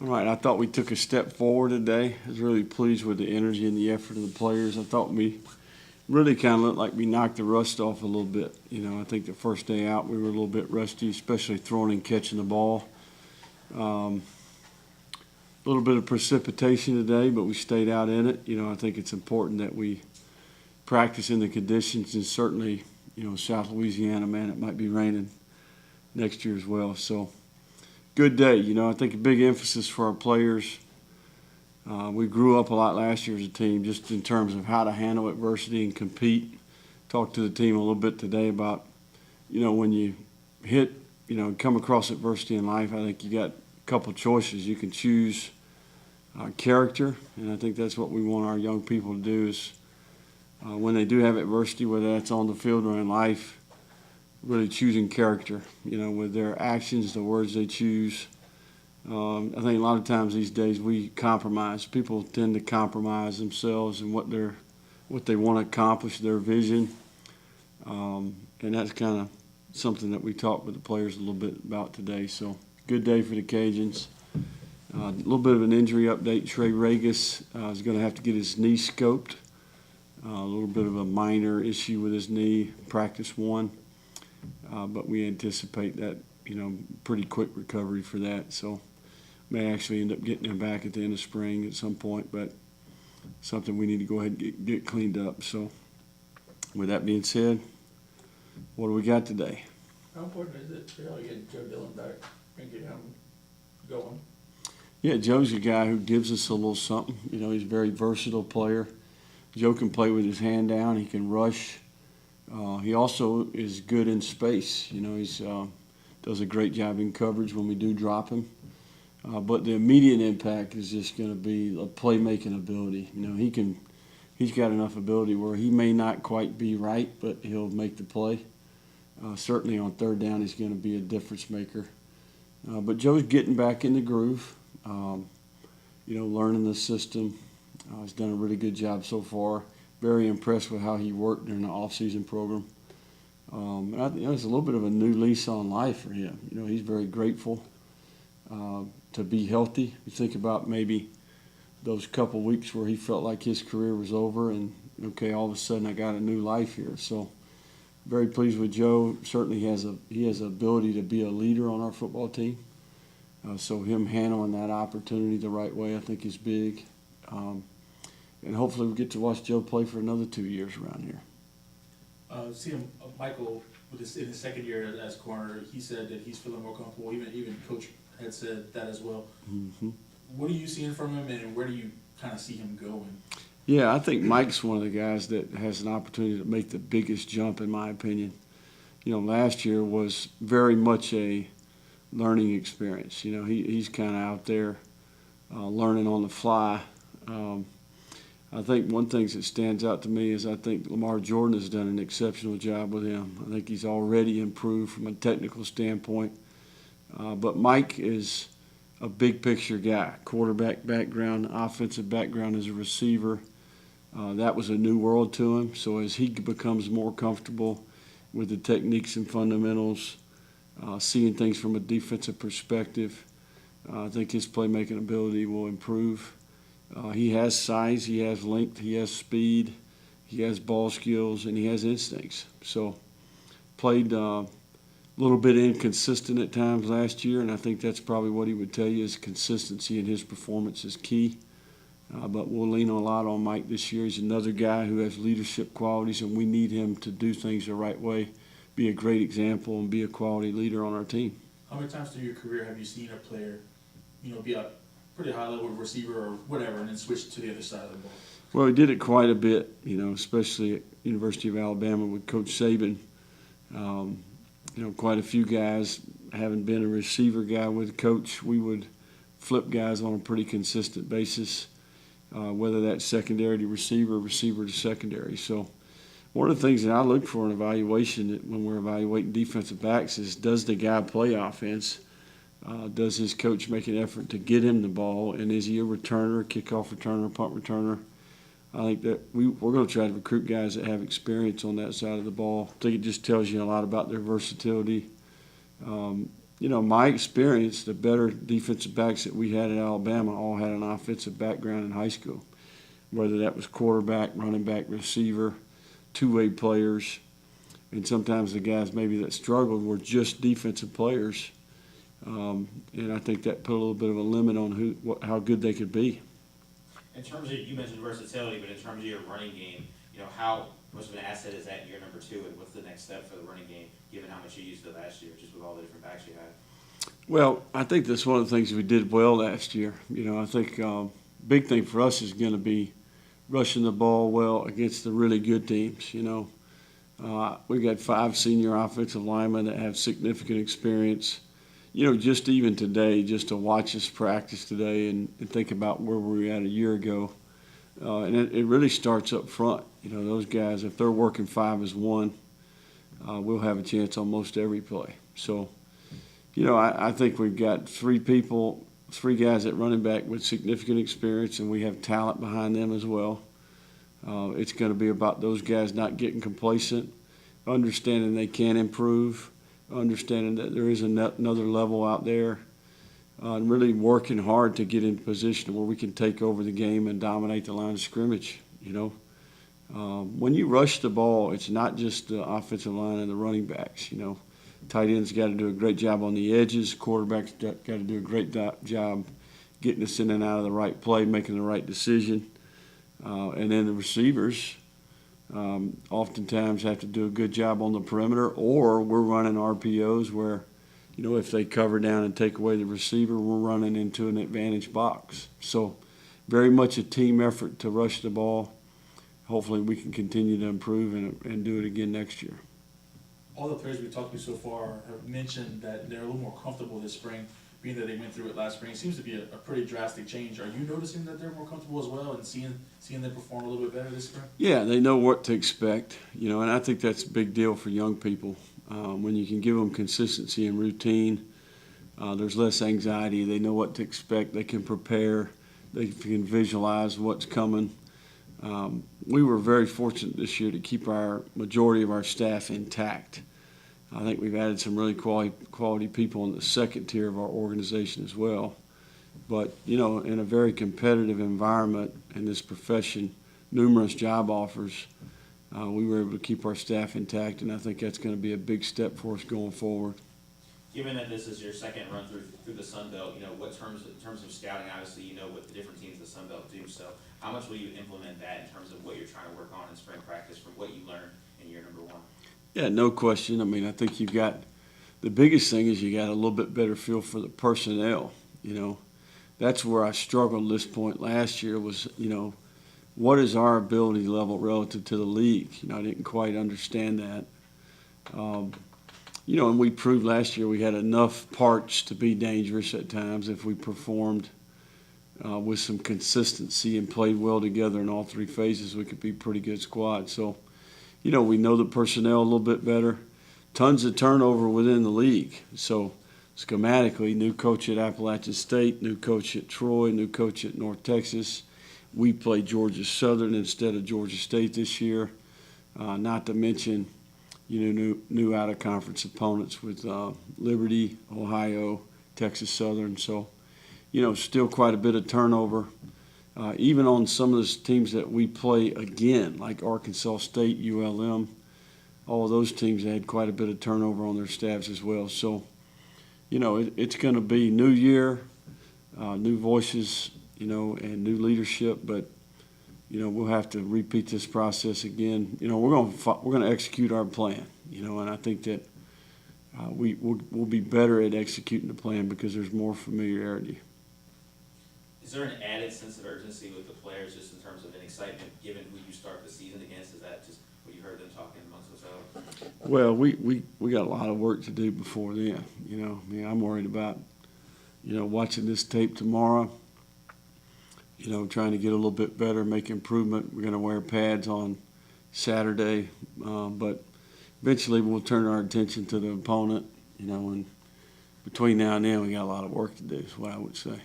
All right, I thought we took a step forward today. I was really pleased with the energy and the effort of the players. I thought we really kind of looked like we knocked the rust off a little bit. I think the first day out we were a little bit rusty, especially throwing and catching the ball. A little bit of precipitation today, but we stayed out in it. I think it's important that we practice in the conditions, and certainly, South Louisiana, man, it might be raining next year as well. So, good day. I think a big emphasis for our players. We grew up a lot last year as a team, just in terms of how to handle adversity and compete. Talked to the team a little bit today about, when you come across adversity in life, I think you got a couple choices. You can choose character, and I think that's what we want our young people to do is when they do have adversity, whether that's on the field or in life, really choosing character, with their actions, the words they choose. I think a lot of times these days we compromise. People tend to compromise themselves and what they want to accomplish, their vision. And that's kind of something that we talked with the players a little bit about today. So, good day for the Cajuns. A little bit of an injury update. Trey Regis is going to have to get his knee scoped. A little bit of a minor issue with his knee, practice one. But we anticipate that, pretty quick recovery for that. So may actually end up getting him back at the end of spring at some point, but something we need to go ahead and get cleaned up. So with that being said, what do we got today? How important is it to really get Joe Dillon back and get him going? Yeah, Joe's a guy who gives us a little something. He's a very versatile player. Joe can play with his hand down. He can rush. He also is good in space. He's does a great job in coverage when we do drop him. But the immediate impact is just going to be a playmaking ability. He's got enough ability where he may not quite be right, but he'll make the play. Certainly on third down, he's going to be a difference maker. But Joe's getting back in the groove. Learning the system. He's done a really good job so far. Very impressed with how he worked during the off-season program. I think it's a little bit of a new lease on life for him. He's very grateful to be healthy. You think about maybe those couple weeks where he felt like his career was over and, okay, all of a sudden I got a new life here. So very pleased with Joe. Certainly he has the ability to be a leader on our football team. So him handling that opportunity the right way I think is big. And hopefully we get to watch Joe play for another 2 years around here. Seeing Michael in his second year as corner, he said that he's feeling more comfortable. Even Coach had said that as well. Mm-hmm. What are you seeing from him, and where do you kind of see him going? Yeah, I think Mike's one of the guys that has an opportunity to make the biggest jump, in my opinion. Last year was very much a learning experience. He's kind of out there learning on the fly. I think one thing that stands out to me is I think Lamar Jordan has done an exceptional job with him. I think he's already improved from a technical standpoint. But Mike is a big picture guy, quarterback background, offensive background as a receiver. That was a new world to him. So as he becomes more comfortable with the techniques and fundamentals, seeing things from a defensive perspective, I think his playmaking ability will improve. He has size, he has length, he has speed, he has ball skills, and he has instincts. So played a little bit inconsistent at times last year, and I think that's probably what he would tell you is consistency in his performance is key. But we'll lean a lot on Mike this year. He's another guy who has leadership qualities, and we need him to do things the right way, be a great example, and be a quality leader on our team. How many times through your career have you seen a player, be a pretty high-level receiver or whatever, and then switch to the other side of the ball? Well, he did it quite a bit, especially at University of Alabama with Coach Saban. Quite a few guys, having been a receiver guy with Coach, we would flip guys on a pretty consistent basis, whether that's secondary to receiver, receiver to secondary. So one of the things that I look for in evaluation when we're evaluating defensive backs is, does the guy play offense? Does his coach make an effort to get him the ball? And is he a returner, kickoff returner, punt returner? I think that we're going to try to recruit guys that have experience on that side of the ball. I think it just tells you a lot about their versatility. my experience, the better defensive backs that we had at Alabama all had an offensive background in high school, whether that was quarterback, running back, receiver, two-way players, and sometimes the guys maybe that struggled were just defensive players. And I think that put a little bit of a limit on how good they could be. In terms of, you mentioned versatility, but in terms of your running game, how much of an asset is that in year number 2, and what's the next step for the running game, given how much you used it last year, just with all the different backs you had? Well, I think that's one of the things we did well last year. I think big thing for us is going to be rushing the ball well against the really good teams. We've got 5 senior offensive linemen that have significant experience. Just even today, just to watch us practice today and think about where we were at a year ago. And it really starts up front. Those guys, if they're working 5 as 1, we'll have a chance on most every play. So, I think we've got 3 guys at running back with significant experience, and we have talent behind them as well. It's going to be about those guys not getting complacent, understanding they can improve, understanding that there is another level out there, and really working hard to get in position where we can take over the game and dominate the line of scrimmage. When you rush the ball, it's not just the offensive line and the running backs. Tight ends got to do a great job on the edges. Quarterbacks got to do a great job getting us in and out of the right play, making the right decision. And then the receivers oftentimes have to do a good job on the perimeter, or we're running RPOs where, if they cover down and take away the receiver, we're running into an advantage box. So very much a team effort to rush the ball. Hopefully we can continue to improve and do it again next year. All the players we've talked to so far have mentioned that they're a little more comfortable this spring, being that they went through it last spring. It seems to be a pretty drastic change. Are you noticing that they're more comfortable as well and seeing them perform a little bit better this spring? Yeah, they know what to expect, and I think that's a big deal for young people. When you can give them consistency and routine, there's less anxiety. They know what to expect. They can prepare. They can visualize what's coming. We were very fortunate this year to keep our majority of our staff intact. I think we've added some really quality people in the second tier of our organization as well. But, in a very competitive environment in this profession, numerous job offers, we were able to keep our staff intact, and I think that's going to be a big step for us going forward. Given that this is your second run through the Sun Belt, what in terms of scouting, obviously you know what the different teams in the Sun Belt do. So how much will you implement that in terms of what you're trying to work on in spring practice from what you learned in year number 1? Yeah, no question. I think you've got the biggest thing is you got a little bit better feel for the personnel. That's where I struggled at this point last year was, what is our ability level relative to the league? I didn't quite understand that. And we proved last year we had enough parts to be dangerous at times if we performed with some consistency and played well together in all 3 phases. We could be a pretty good squad. So, we know the personnel a little bit better. Tons of turnover within the league. So, schematically, new coach at Appalachian State, new coach at Troy, new coach at North Texas. We play Georgia Southern instead of Georgia State this year. Not to mention, new out-of-conference opponents with Liberty, Ohio, Texas Southern. So, still quite a bit of turnover. Even on some of the teams that we play again, like Arkansas State, ULM, all of those teams had quite a bit of turnover on their staffs as well. So, it's going to be new year, new voices, and new leadership. But, we'll have to repeat this process again. We're going to execute our plan, and I think that we'll be better at executing the plan because there's more familiarity. Is there an added sense of urgency with the players just in terms of an excitement given who you start the season against? Is that just what you heard them talking amongst themselves? Well, we got a lot of work to do before then. I'm worried about, watching this tape tomorrow, trying to get a little bit better, make improvement. We're going to wear pads on Saturday, but eventually we'll turn our attention to the opponent, and between now and then we got a lot of work to do is what I would say.